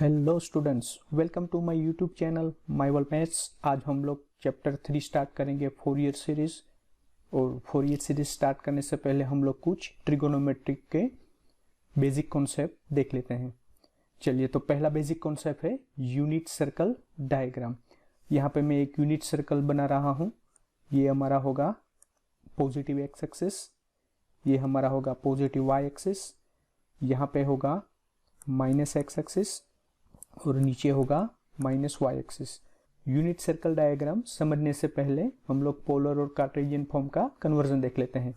Hello students, welcome to my YouTube channel my world maths. आज हम लोग chapter 3 start करेंगे फोरियर सीरीज। और फोरियर सीरीज स्टार्ट करने से पहले हम लोग कुछ ट्रिगोनोमेट्रिक के बेसिक कॉन्सेप्ट देख लेते हैं। चलिए, तो पहला बेसिक कॉन्सेप्ट है यूनिट सर्कल डायग्राम। यहाँ पे मैं एक यूनिट सर्कल बना रहा हूँ। ये हमारा होगा पॉजिटिव एक्स एक्सिस, ये हमारा होगा पॉजिटिव वाई एक्सिस, यहाँ पे होगा माइनस एक्स एक्सिस और नीचे होगा minus Y axis. Unit circle diagram समझने से पहले हम लोग पोलर और कार्टेशियन फॉर्म का कन्वर्जन देख लेते हैं।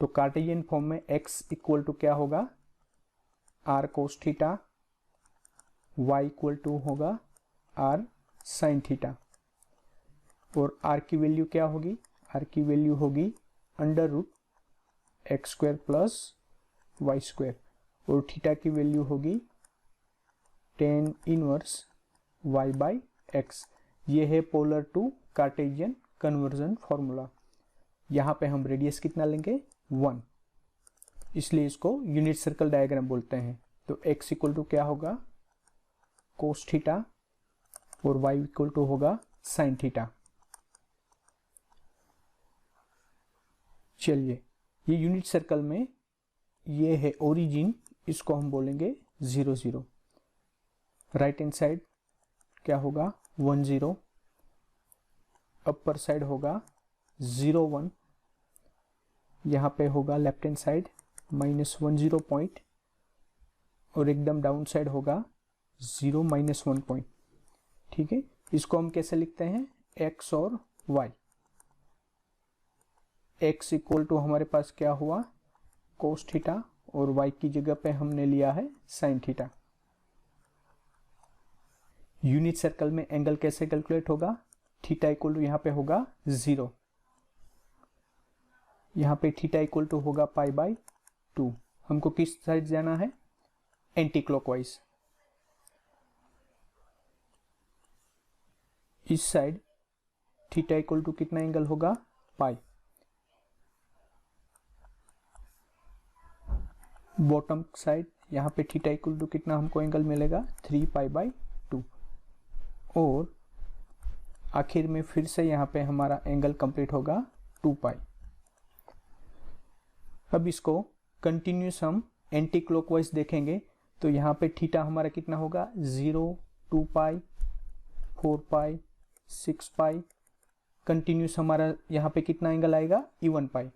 तो कार्टेशियन फॉर्म में x इक्वल टू क्या होगा, r cos theta, y equal to होगा r साइन थीटा, और r की वैल्यू क्या होगी, r की वैल्यू होगी under root X square plus Y square, और थीटा की वैल्यू होगी tan inverse y by X. ये है polar to Cartesian conversion formula. यहाँ पे हम रेडियस कितना लेंगे, 1, इसलिए इसको यूनिट सर्कल डायग्राम बोलते हैं। तो x इक्वल टू क्या होगा, कोस थीटा, और y इक्वल टू होगा साइन थीटा। चलिए, ये यूनिट सर्कल में ये है ओरिजिन, इसको हम बोलेंगे 0 0। राइट हैंड साइड क्या होगा 1 0, अपर साइड होगा 0 1, यहाँ पे होगा लेफ्ट हैंड साइड -1 0 पॉइंट, और एकदम डाउन साइड होगा 0 -1 पॉइंट। ठीक है, इसको हम कैसे लिखते हैं, x और y। x इक्वल टू हमारे पास क्या हुआ, कोस थीटा, और y की जगह पे हमने लिया है साइन थीटा। यूनिट सर्कल में एंगल कैसे कैलकुलेट होगा, थीटा इक्वल टू यहाँ पे होगा 0, यहाँ पे थीटा इक्वल टू होगा पाई बाई 2। हमको किस साइड जाना है, एंटी क्लॉकवाइज। इस साइड थीटा इक्वल टू कितना एंगल होगा, पाई। बॉटम साइड यहाँ पे थीटा इक्वल टू कितना हमको एंगल मिलेगा, 3 पाई बाई 2। और आखिर में फिर से यहाँ पे हमारा एंगल कंप्लीट होगा 2 पाई। अब इसको कंटिन्यूस हम एंटी क्लॉकवाइज देखेंगे, तो यहाँ पे थीटा हमारा कितना होगा, 0 2 पाई 4 पाई 6 पाई। कंटिन्यूस हमारा यहाँ पे कितना एंगल आएगा, इवन पाई।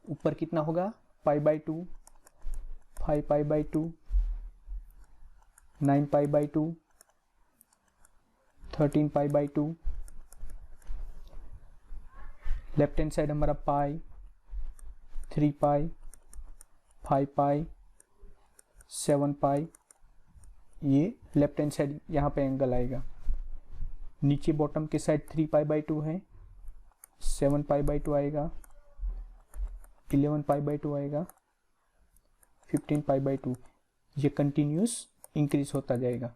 ऊपर कितना होगा, pi by 2, 5 pi by 2, 9 pi by 2, 13 pi by 2। Left hand side हमारा पाई, 3 पाई, 5 पाई, 7 पाई। ये लेफ्ट हैंड साइड यहाँ पे एंगल आएगा। नीचे बॉटम के साइड 3 पाई बाई 2 है, 7 पाई बाई 2 आएगा, 11 पाई बाई 2 आएगा, 15 पाई बाई 2। ये कंटिन्यूस इंक्रीज होता जाएगा।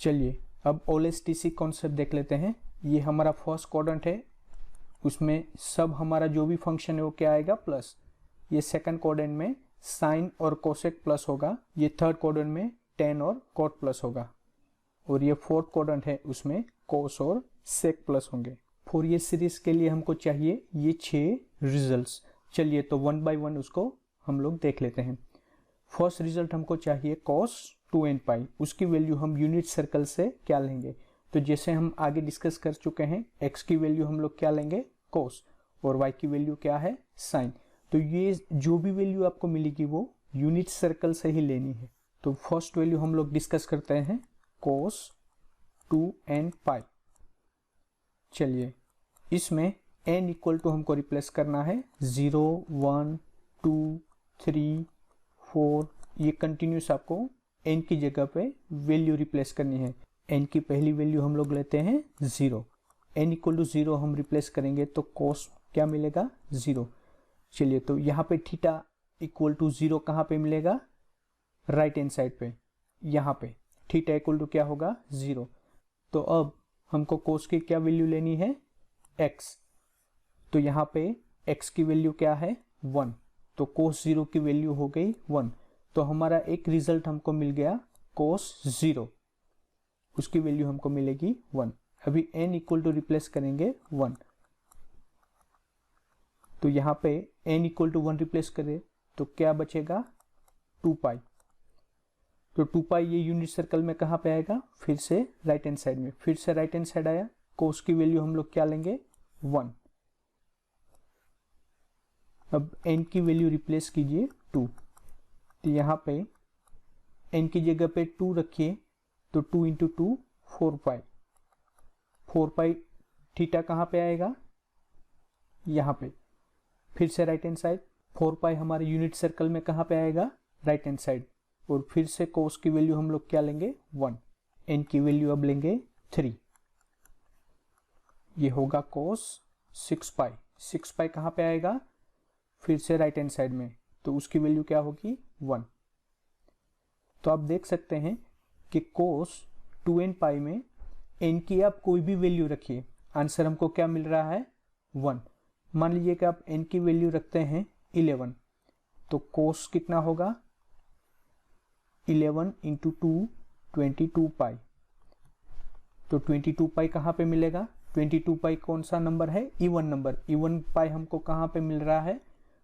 चलिए, अब OLSTC कॉन्सेप्ट देख लेते हैं। ये हमारा फर्स्ट क्वाड्रेंट है, उसमें सब हमारा जो भी फंक्शन है वो क्या आएगा, प्लस। ये सेकंड क्वाड्रेंट में साइन और कोसेक प्लस होगा। ये थर्ड क्वाड्रेंट में टेन और कॉट प्लस होगा। और ये फोर्थ क्वाड्रेंट है, उसमें कोस और सेक प्लस होंगे। फोरियर सीरीज के लिए हमको चाहिए ये 6 रिजल्ट्स। चलिए, तो 1 बाय 1 उसको हम लोग देख लेते हैं। फर्स्ट रिजल्ट हमको चाहिए cos 2n पाई। उसकी वैल्यू हम यूनिट सर्कल से क्या लेंगे, तो जैसे हम आगे डिस्कस कर चुके हैं, x की वैल्यू हम लोग क्या लेंगे, cos, और y की वैल्यू क्या है, sin। तो ये जो भी वैल्यू आपको मिलेगी वो यूनिट सर्कल से ही लेनी है। तो फर्स्ट वैल्यू हम लोग डिस्कस करते हैं, cos 2n पाई। चलिए, इसमें n इक्वल टू हमको रिप्लेस करना है 0 1 2 3 4। ये कंटिन्यूस आपको n की जगह पे वैल्यू रिप्लेस करनी है। n की पहली वैल्यू हम लोग लेते हैं 0। n इक्वल टू 0 हम रिप्लेस करेंगे तो cos क्या मिलेगा, 0। चलिए, तो यहाँ पे थीटा इक्वल टू 0 कहाँ पे मिलेगा, राइट हैंड साइड पे। यहाँ पे थीटा इक्वल टू क्या होगा, 0। तो अब हमको cos की क्या वैल्यू लेनी है, x। तो यहाँ पे x की वैल्यू क्या है, 1। तो cos 0 की वैल्यू हो गई 1। तो हमारा एक रिजल्ट हमको मिल गया cos 0। उसकी वैल्यू हमको मिलेगी 1। अभी n इक्वल टू रिप्लेस करेंगे 1, तो यहाँ पे n इक्वल टू 1 रिप्लेस करें तो क्या बचेगा 2 पाई। तो 2 पाई ये यूनिट सर्कल में कहाँ पे आएगा, फिर से राइट हैंड साइड में, फिर से राइट हैंड साइड आया, कोस की वैल्यू हम लोग क्या लेंगे 1। अब n की वैल्यू रिप्लेस कीजिए 2, तो यहाँ पे n की जगह पे 2 रखिए, तो 2 इंटू 2 4 पाई। 4 पाई थीटा कहाँ पे आएगा, यहाँ पे, फिर से राइट हैंड साइड, 4 पाई हमारे यूनिट सर्कल में कहाँ पे आएगा, राइट हैंड साइड, और फिर से कोस की वैल्यू हम लोग क्या लेंगे 1। n की वैल्यू अब लेंगे 3, ये होगा कोस 6 पाई। 6 पाई कहाँ पे आएगा, फिर से राइट हैंड साइड में, तो उसकी वैल्यू क्या होगी 1। तो आप देख सकते हैं कि कोस 2n पाई में n की आप कोई भी वैल्यू रखिए, आंसर हमको क्या मिल रहा है 1। मान लीजिए कि आप n की वैल्यू रखते हैं 11, तो कोस कितना होगा 11 इंटू 2 22 पाई। तो 22 पाई कहाँ पे मिलेगा, 22 पाई कौन सा नंबर है, इवन नंबर। इवन पाई हमको कहाँ पे मिल रहा है,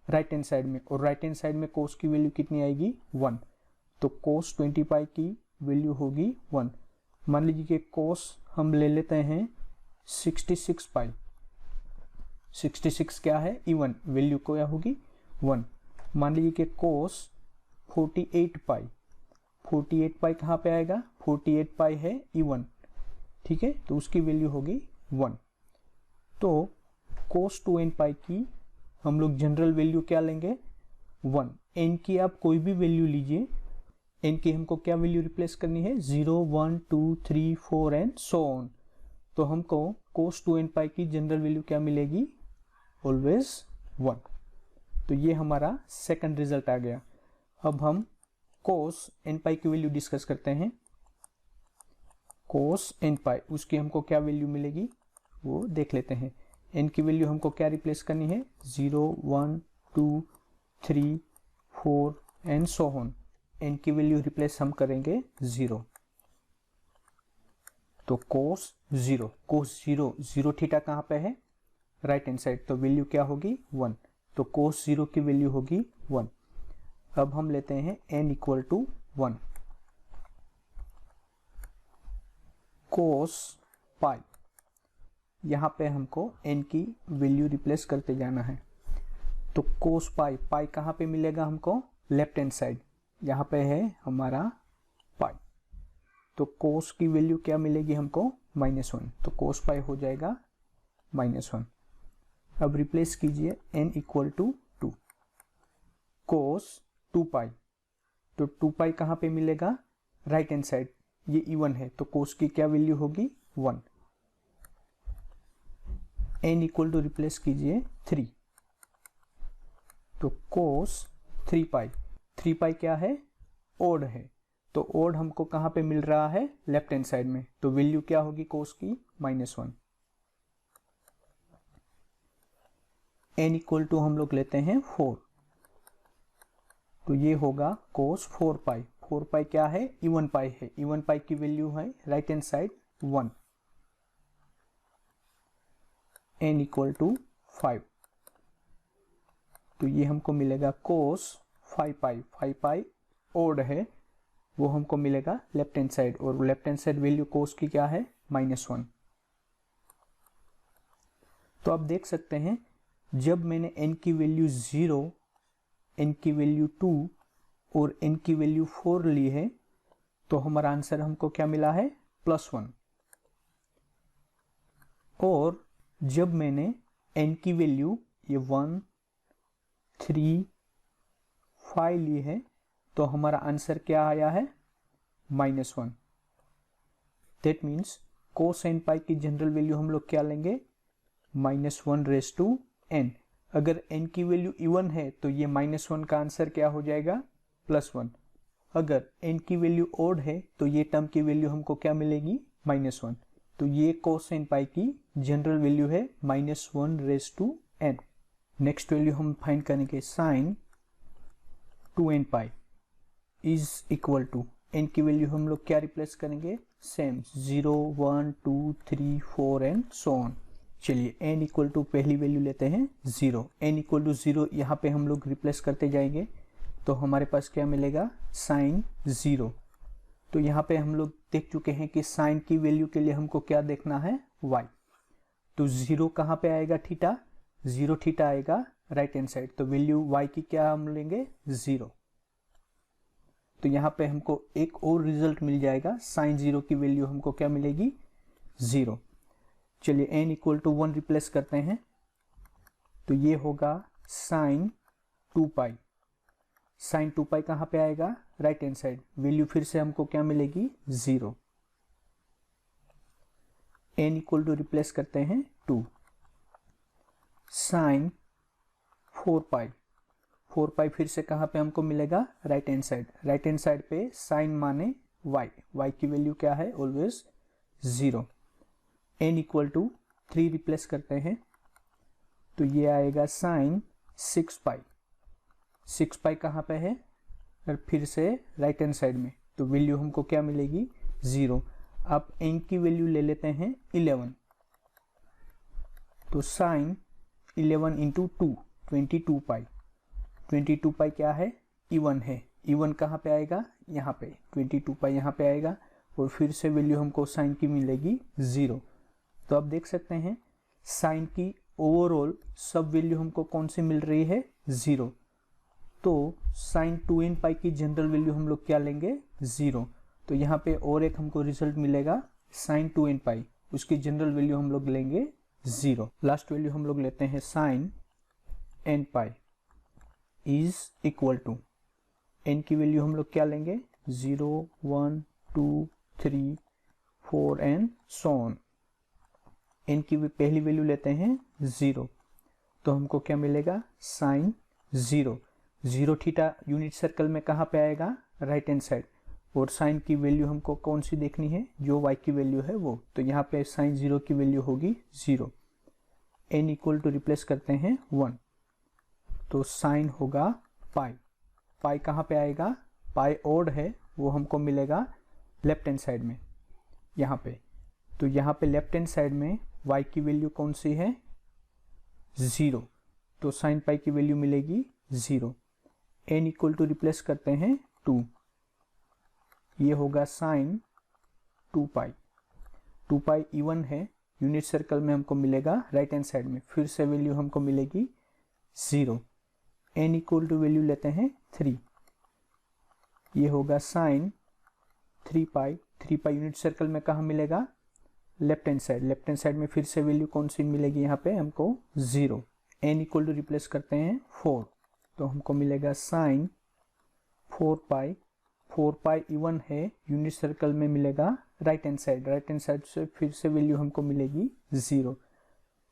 राइट हैंड साइड में, और राइट हैंड साइड में कोस की वैल्यू कितनी आएगी 1। तो कोस 20 पाई की वैल्यू होगी 1। मान लीजिए कि कोस हम ले लेते हैं 66 पाई। 66 क्या है, इवन, वैल्यू क्या होगी 1। मान लीजिए कि कोस 48 पाई। 48 पाई कहाँ पे आएगा, 48 पाई है इवन, ठीक है, तो उसकी वैल्यू होगी 1। तो कोस 2n पाई की हम लोग जनरल वैल्यू क्या लेंगे 1। n की आप कोई भी वैल्यू लीजिए, n की हमको क्या वैल्यू रिप्लेस करनी है 0 1 2 3 4 एंड सो ऑन। तो हमको कोस 2n पाई की जनरल वैल्यू क्या मिलेगी, ऑलवेज 1। तो ये हमारा सेकंड रिजल्ट आ गया। अब हम कोस n पाई की वैल्यू डिस्कस करते हैं। कोस n पाई, उसकी हमको क्या वैल्यू मिलेगी वो देख लेते हैं। n की वैल्यू हमको क्या रिप्लेस करनी है 0 1 2 3 4 एंड सो ऑन। n की वैल्यू रिप्लेस हम करेंगे 0, तो कोस 0, कोस 0, 0 थीटा कहाँ पे है, राइट हैंड साइड, तो वैल्यू क्या होगी 1। तो कोस 0 की वैल्यू होगी 1। अब हम लेते हैं n इक्वल टू 1। कोस पाई, यहाँ पे हमको n की वैल्यू रिप्लेस करते जाना है। तो कोस पाई, पाई कहाँ पे मिलेगा हमको, लेफ्ट हैंड साइड, यहाँ पे है हमारा पाई। तो कोस की वैल्यू क्या मिलेगी हमको -1, तो कोस पाई हो जाएगा -1। अब रिप्लेस कीजिए n इक्वल टू 2। कोस 2 पाई, तो 2 पाई कहाँ पे मिलेगा, राइट हैंड साइड, ये इवन है, तो कोस की क्या वैल्यू होगी 1। n इक्वल टू रिप्लेस कीजिए 3, तो कोस 3 पाई। 3 पाई क्या है, ओड है, तो ओड हमको कहाँ पे मिल रहा है, लेफ्ट हैंड साइड में, तो वैल्यू क्या होगी कोस की -1। n इक्वल टू हम लोग लेते हैं 4, तो ये होगा कोस 4 पाई। 4 पाई क्या है, इवन पाई है, इवन पाई की वैल्यू है right hand side 1। n equal to 5, तो ये हमको मिलेगा कोस 5 पाई। 5 पाई ओड है, वो हमको मिलेगा लेफ्ट हैंड साइड, और लेफ्ट हैंड साइड वैल्यू कोस की क्या है -1। तो आप देख सकते हैं जब मैंने n की वैल्यू 0, n की वैल्यू 2 और n की वैल्यू 4 ली है, तो हमारा आंसर हमको क्या मिला है +1। और जब मैंने n की वैल्यू ये 1 3 5 ली है, तो हमारा आंसर क्या आया है -1। दैट मीन्स कोस n पाई की जनरल वैल्यू हम लोग क्या लेंगे -1/n। अगर n की वैल्यू इवन है तो ये -1 का आंसर क्या हो जाएगा +1। अगर n की वैल्यू ओड है तो ये टर्म की वैल्यू हमको क्या मिलेगी -1। तो ये कोस n पाई की जनरल वैल्यू है -1/n। नेक्स्ट वैल्यू हम फाइंड करेंगे sine 2n pi is equal to n की वैल्यू हम लोग क्या रिप्लेस करेंगे, सेम 0 1 2 3 4 एंड सो ऑन। चलिए n इक्वल टू पहली वैल्यू लेते हैं 0, n इक्वल टू 0 यहाँ पे हम लोग रिप्लेस करते जाएंगे तो हमारे पास क्या मिलेगा, साइन 0। तो यहाँ पे हम लोग देख चुके हैं कि साइन की वैल्यू के लिए हमको क्या देखना है, y। तो 0 कहाँ पे आएगा, थीटा, 0 थीटा आएगा राइट हैंड साइड, तो वैल्यू y की क्या हम लेंगे, 0। तो यहाँ पे हमको एक और रिजल्ट मिल जाएगा, साइन 0 की वैल्यू हमको क्या मिलेगी, 0। चलिए n इक्वल टू 1 रिप्लेस करते हैं तो ये होगा साइन 2 पाई। साइन 2 पाई कहाँ पे आएगा, राइट हैंड साइड, वैल्यू फिर से हमको क्या मिलेगी, 0। n इक्वल टू रिप्लेस करते हैं 2, साइन 4 पाई। 4 पाई फिर से कहाँ पे हमको मिलेगा, right hand side, right hand side पे साइन माने y, y की वैल्यू क्या है, always 0। n equal to 3 replace करते हैं तो ये आएगा साइन 6 पाई। 6 पाई कहाँ पे है, और फिर से राइट हैंड साइड में, तो वैल्यू हमको क्या मिलेगी, 0। आप n की वैल्यू ले लेते हैं 11, तो साइन 11 इंटू 2 22 पाई। 22 पाई क्या है, इवन है, इवन कहाँ पे आएगा, यहाँ पे 22 पाई यहाँ पे आएगा, और फिर से वैल्यू हमको साइन की मिलेगी 0। तो आप देख सकते हैं साइन की ओवरऑल सब वैल्यू हमको कौन सी मिल रही है, 0। तो साइन 2n पाई की जनरल वैल्यू हम लोग क्या लेंगे, 0। तो यहाँ पे और एक हमको रिजल्ट मिलेगा साइन 2n पाई, उसकी जनरल वैल्यू हम लोग लेंगे 0। लास्ट वैल्यू हम लोग लेते हैं sine n pi is equal to, n की वैल्यू हम लोग क्या लेंगे, 0 1 2 3 4 एंड सो ऑन। n की पहली वैल्यू लेते हैं 0, तो हमको क्या मिलेगा, साइन 0। 0 थीटा यूनिट सर्कल में कहाँ पे आएगा, राइट हैंड साइड, और साइन की वैल्यू हमको कौन सी देखनी है, जो y की वैल्यू है वो, तो यहाँ पे साइन 0 की वैल्यू होगी 0। n इक्वल टू रिप्लेस करते हैं 1, तो साइन होगा पाई। पाई कहाँ पे आएगा, पाई ओड है, वो हमको मिलेगा लेफ्ट हैंड साइड में यहाँ पे। तो यहाँ पे लेफ्ट हैंड साइड में y की वैल्यू कौन सी है, 0, तो साइन पाई की वैल्यू मिलेगी 0। n इक्वल टू रिप्लेस करते हैं 2, ये होगा साइन 2 पाई। 2 पाई इवन है, यूनिट सर्कल में हमको मिलेगा राइट हैंड साइड में, फिर से वैल्यू हमको मिलेगी 0। n इक्वल टू वैल्यू लेते हैं 3, ये होगा साइन 3 पाई। 3 पाई यूनिट सर्कल में कहाँ मिलेगा, left hand side, left hand side में फिर से वैल्यू कौन सी मिलेगी, यहाँ पे हमको 0। n इक्वल टू रिप्लेस करते हैं 4, तो हमको मिलेगा साइन 4 पाई। 4 पाई इवन है, यूनिट सर्कल में मिलेगा right hand side, right hand side से फिर से वैल्यू हमको मिलेगी 0।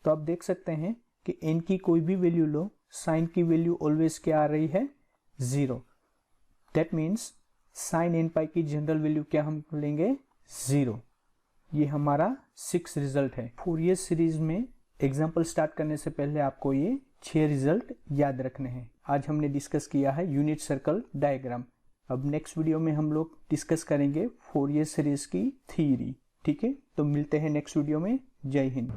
तो आप देख सकते हैं कि n की कोई भी वैल्यू लो, साइन की वैल्यू ऑलवेज क्या आ रही है, 0। दैट मीन्स साइन n पाई की जनरल वैल्यू क्या हम लेंगे, 0। ये हमारा 6 रिजल्ट है। फूरियर सीरीज में एग्जाम्पल स्टार्ट करने से पहले आपको ये 6 रिजल्ट याद रखने हैं। आज हमने डिस्कस किया है यूनिट सर्कल डायग्राम। अब नेक्स्ट वीडियो में हम लोग डिस्कस करेंगे फूरियर सीरीज की थ्योरी। ठीक है, तो मिलते हैं नेक्स्ट वीडियो में। जय हिंद।